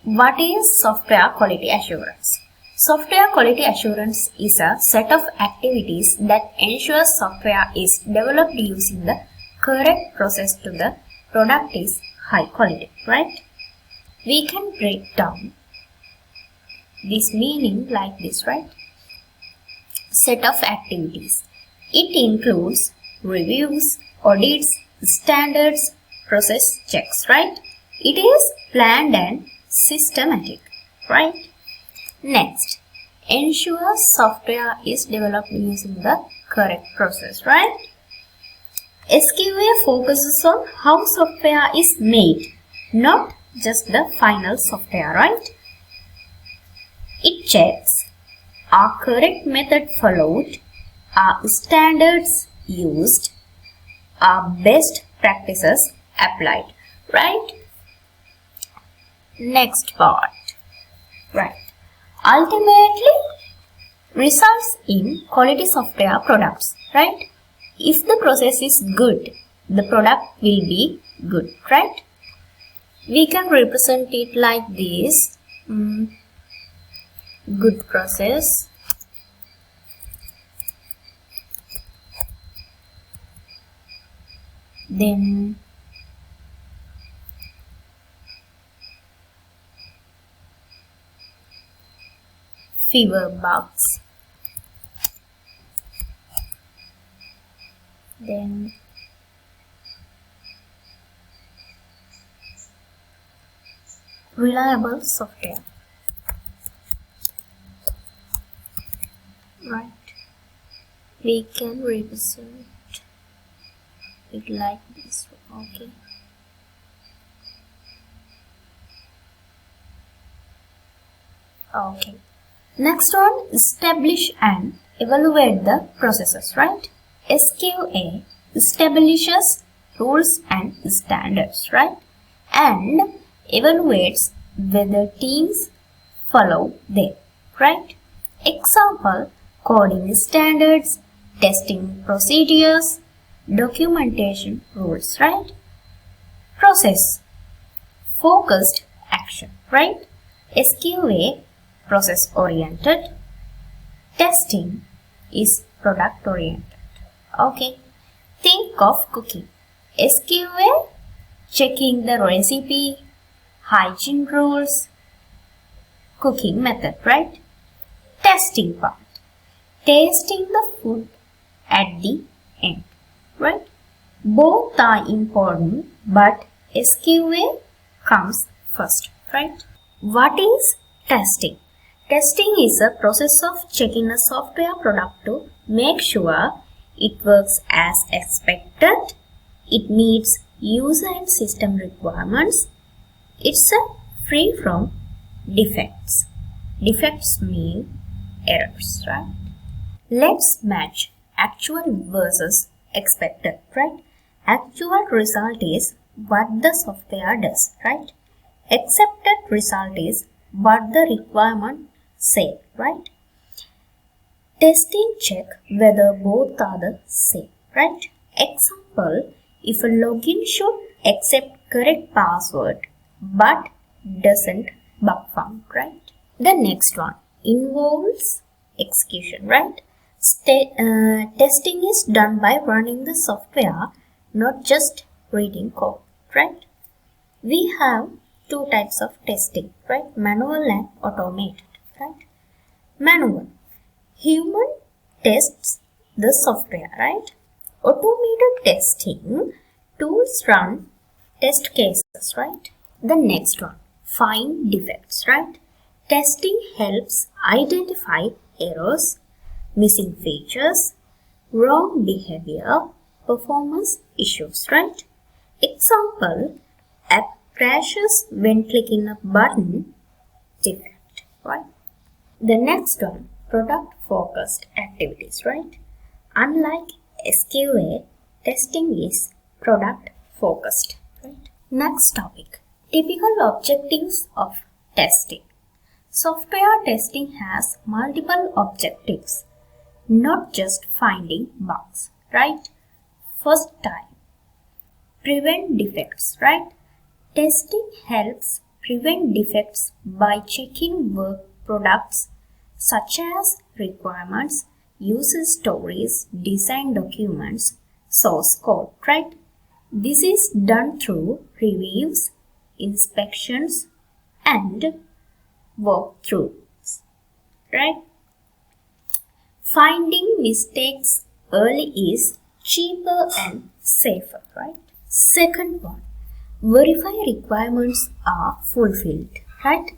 What is software quality assurance? Software quality assurance is a set of activities that ensures software is developed using the correct process to the product is high quality, right? We can break down this meaning like this, right? Set of activities. It includes reviews, audits, standards, process checks, right? It is planned and systematic, right? Next, ensure software is developed using the correct process, right? SQA focuses on how software is made, not just the final software, right? It checks, are correct method followed, are standards used, are best practices applied, right? Next part, right? Ultimately, results in quality software products, right? If the process is good, the product will be good, right? We can represent it like this. Good process, then fewer bugs, then reliable software, right? We can represent it like this, okay? Okay. Next one, establish and evaluate the processes, right? SQA establishes rules and standards, right? And evaluates whether teams follow them, right? Example, coding standards, testing procedures, documentation rules, right? Process, focused action, right? SQA, process oriented. Testing is product oriented. Okay. Think of cooking. SQA, checking the recipe, hygiene rules, cooking method, right? Testing part, tasting the food at the end, right? Both are important, but SQA comes first, right? What is testing? Testing is a process of checking a software product to make sure it works as expected, it meets user and system requirements, it's free from defects. Defects mean errors, right? Let's match actual versus expected, right? Actual result is what the software does, right? Accepted result is what the requirement say, right? Testing check whether both are the same, right? Example, if a login should accept correct password but doesn't bug found, right? The next one involves execution, right? Testing is done by running the software, not just reading code, right? We have two types of testing, right? Manual and automated, right? Manual. Human tests the software, right? Automated testing, tools run test cases, right? The next one, find defects, right? Testing helps identify errors, missing features, wrong behavior, performance issues, right? Example, app crashes when clicking a button, defect, right? The next one, product focused activities, right? Unlike SQA, testing is product focused, right? Next topic, typical objectives of testing. Software testing has multiple objectives, not just finding bugs, right? First type, prevent defects, right? Testing helps prevent defects by checking work products such as requirements, user stories, design documents, source code, right? This is done through reviews, inspections, and walkthroughs, right? Finding mistakes early is cheaper and safer, right? Second one, verify requirements are fulfilled, right?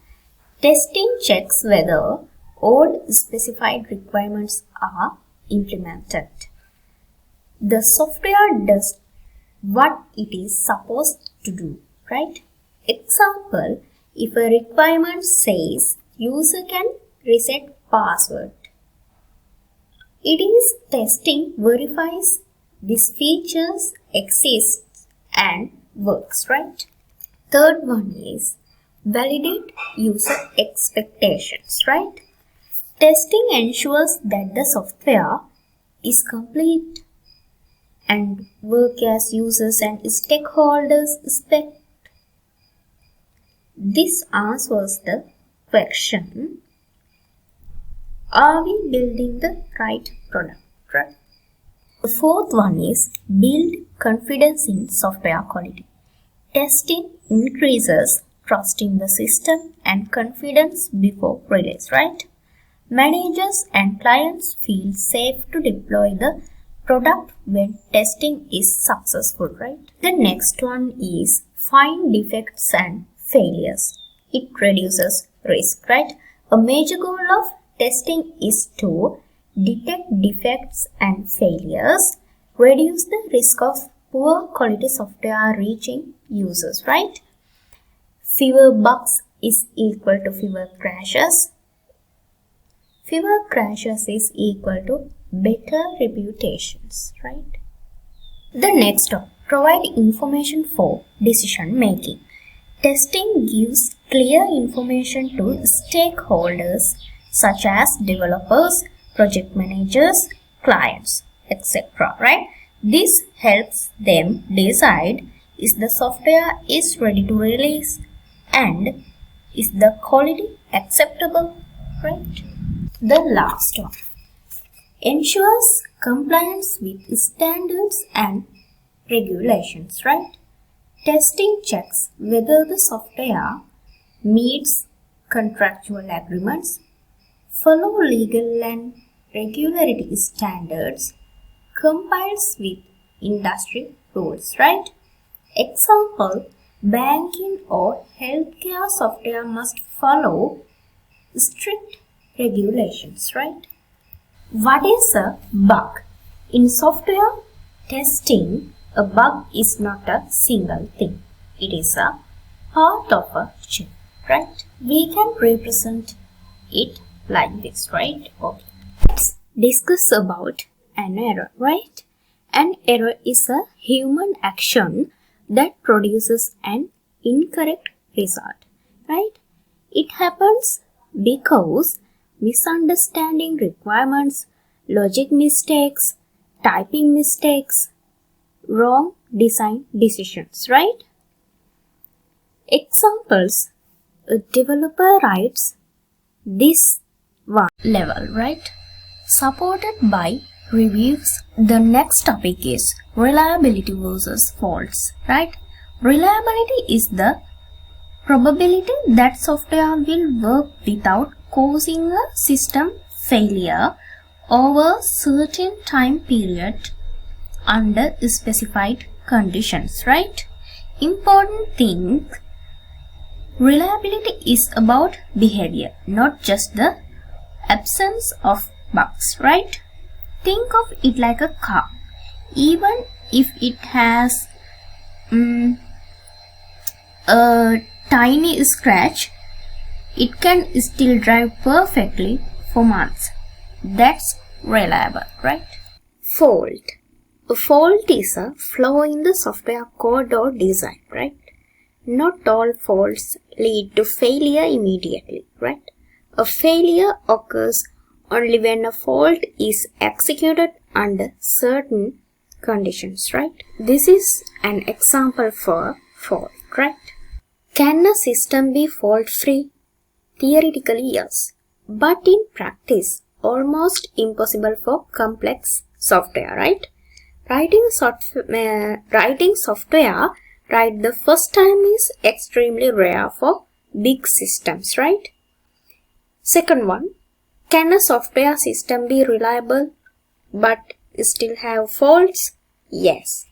Testing checks whether all specified requirements are implemented. The software does what it is supposed to do, right? Example, if a requirement says user can reset password, it is testing verifies these features exist and works, right? Third one is validate user expectations, right? Testing ensures that the software is complete and work as users and stakeholders expect. This answers the question, are we building the right product? Right? The fourth one is build confidence in software quality. Testing increases trust in the system and confidence before release, right? Managers and clients feel safe to deploy the product when testing is successful, right? The next one is find defects and failures. It reduces risk, right? A major goal of testing is to detect defects and failures, reduce the risk of poor quality software reaching users, right? Fewer bugs is equal to fewer crashes. Fewer crashes is equal to better reputations, right? The next one, provide information for decision making. Testing gives clear information to stakeholders such as developers, project managers, clients, etc. Right? This helps them decide if the software is ready to release and is the quality acceptable, right? The last one ensures compliance with standards and regulations, right? Testing checks whether the software meets contractual agreements, follow legal and regularity standards, complies with industry rules, right? Example, banking or healthcare software must follow strict regulations, right? What is a bug? In software testing, a bug is not a single thing. It is a part of a chain, right? We can represent it like this, right? Okay. Let's discuss about an error, right? An error is a human action that produces an incorrect result, right? It happens because misunderstanding requirements, logic mistakes, typing mistakes, wrong design decisions, right? Examples, a developer writes this one level, right? Supported by reviews. The next topic is reliability versus faults, right? Reliability is the probability that software will work without causing a system failure over a certain time period under specified conditions, right? Important thing, reliability is about behavior, not just the absence of bugs, right? Think of it like a car. Even if it has a tiny scratch, it can still drive perfectly for months. That's reliable, right? Fault. A fault is a flaw in the software code or design, right? Not all faults lead to failure immediately, right? A failure occurs only when a fault is executed under certain conditions, right? This is an example for fault, right? Can a system be fault-free? Theoretically, yes, but in practice, almost impossible for complex software, right? Writing software right the first time is extremely rare for big systems, right? Second one, can a software system be reliable but still have faults? Yes.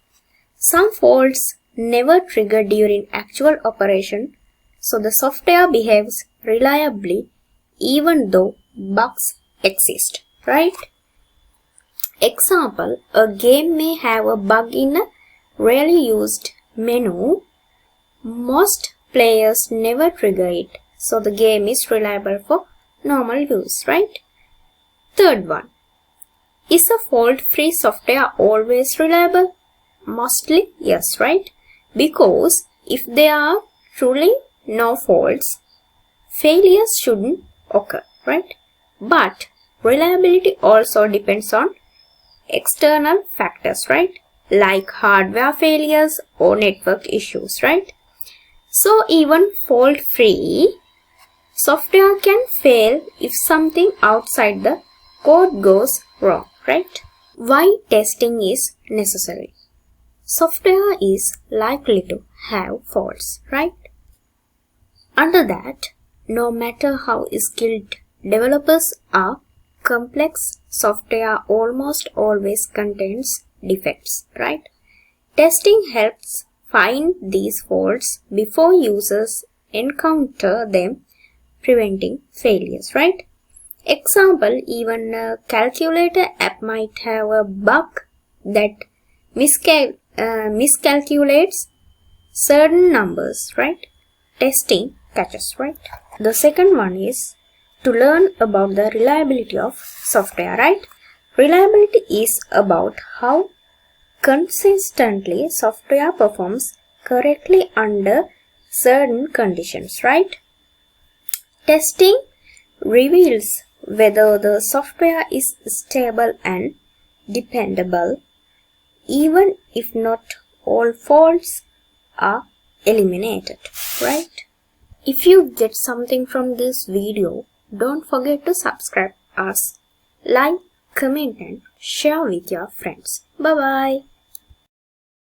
Some faults never trigger during actual operation, so the software behaves reliably even though bugs exist, right? Example, a game may have a bug in a rarely used menu. Most players never trigger it, so the game is reliable for normal use, right? Third one, is a fault-free software always reliable? Mostly yes, right? Because if there are truly no faults, failures shouldn't occur, right? But reliability also depends on external factors, right? Like hardware failures or network issues, right? So even fault-free software can fail if something outside the code goes wrong, right? Why testing is necessary? Software is likely to have faults, right? Under that, no matter how skilled developers are, complex software almost always contains defects, right? Testing helps find these faults before users encounter them, preventing failures, right? Example, even a calculator app might have a bug that miscalculates certain numbers, right? Testing catches, right? The second one is to learn about the reliability of software, right? Reliability is about how consistently software performs correctly under certain conditions, right? Testing reveals whether the software is stable and dependable, even if not all faults are eliminated, right? If you get something from this video, don't forget to subscribe us, like, comment and share with your friends. Bye bye.